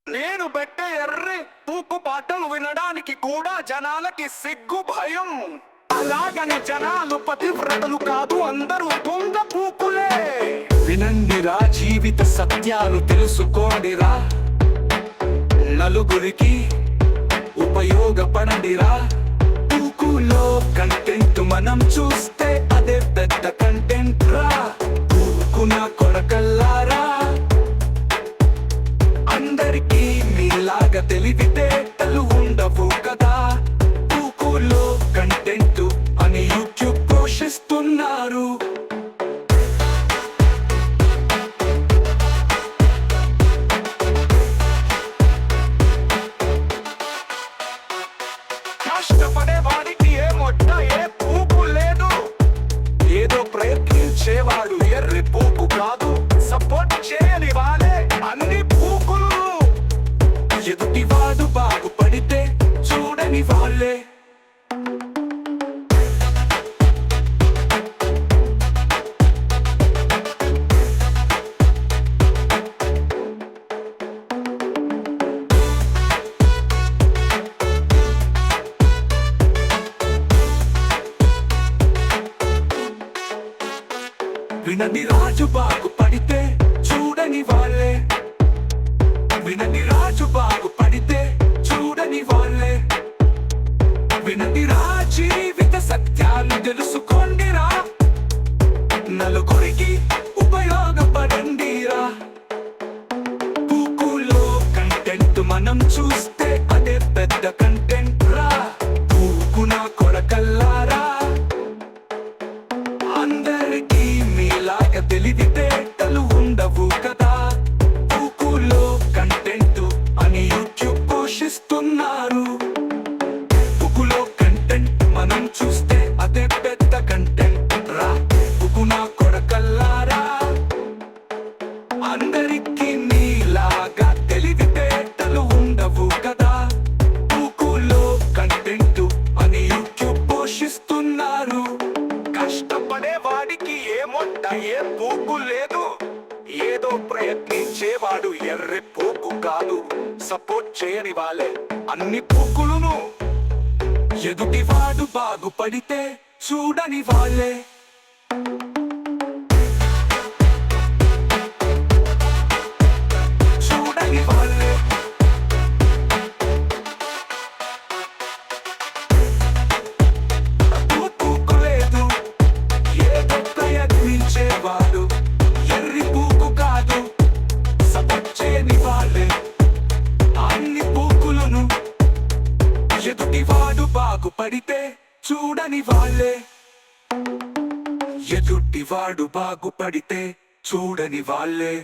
నేను పెట్టే ఎర్రి పూకు పాటలు వినడానికి కూడా జనాలకి సిగ్గు భయం. అలాగని జనాలు పతివ్రతలు కాదు, అందరూ దొంగ పూకులే. వినండిరా, జీవిత సత్యాలు తెలుసుకోండిరా, నలుగురికి ఉపయోగపడండిరా. పూకులో కంటెంట్ మనం చూస్తే అదే పెద్ద కంటెంట్ రా. పూకున కొరకల్లారా, అందరికీ మీలాగా తెలివితేటలు ఉండవు కదా. పూకులో కంటెంట్ అని యూట్యూబ్ పోషిస్తున్నారు. కష్టపడే వాడికి ఏ మొట్ట ఏ పూకు లేదు, ఏదో ప్రయత్నించేవాడు ఎర్రి పూకు కాదు. సపోర్ట్ చేయని వాళ్ళే అన్ని పూకులు. ఎదుటివాడు బాగుపడితే చూడని వాళ్ళే. వినని రాజు బాగుపడితే చూడని వాళ్ళే. వినని రాజు బాగుపడితే చూడని వాళ్ళే. వినని రా, జీవిత సత్యాలు తెలుసుకోండిరా, నలుగురికి ఉపయోగపడండిరా. పూకులో కంటెంట్ మనం చూస్తే అదే పెద్ద కంటెంట్ రా. పూకున కొరకల్లారా, అందరికీ మీలాగా తెలివితేటలు ఉండవు కదా. పూకులో కంటెంట్ అని యూట్యూబ్ పోషిస్తున్నారు. పూకులో కంటెంట్ మనం చూస్తే అదే పెద్ద కంటెంట్ రా. పూకున కొరకల్లారా, అందరికీ మీలాగా తెలివితేటలు ఉండవు కదా. పూకులో కంటెంట్ అని యూట్యూబ్ పోషిస్తున్నారు. కష్టపడే వాడికి ఏ మొట్ట ఏ పూకు లేదు, ఏదో ప్రయత్నించేవాడు ఎర్రి పూకు కాదు. సపోర్ట్ చేయని వాళ్ళే అన్ని పూకులను. ఎదుటివాడు బాగుపడితే చూడని వాళ్ళే. చూడని వాళ్ళే. ప్రయత్నించేవాడు ఎర్రి పూకు కాదు. సపోర్ట్ చేయని వాళ్ళే అన్ని పూకులను. ఎదుటివాడు బాగుపడితే చూడని వాళ్ళే. ఎదుటివాడు బాగుపడితే చూడని వాళ్ళే.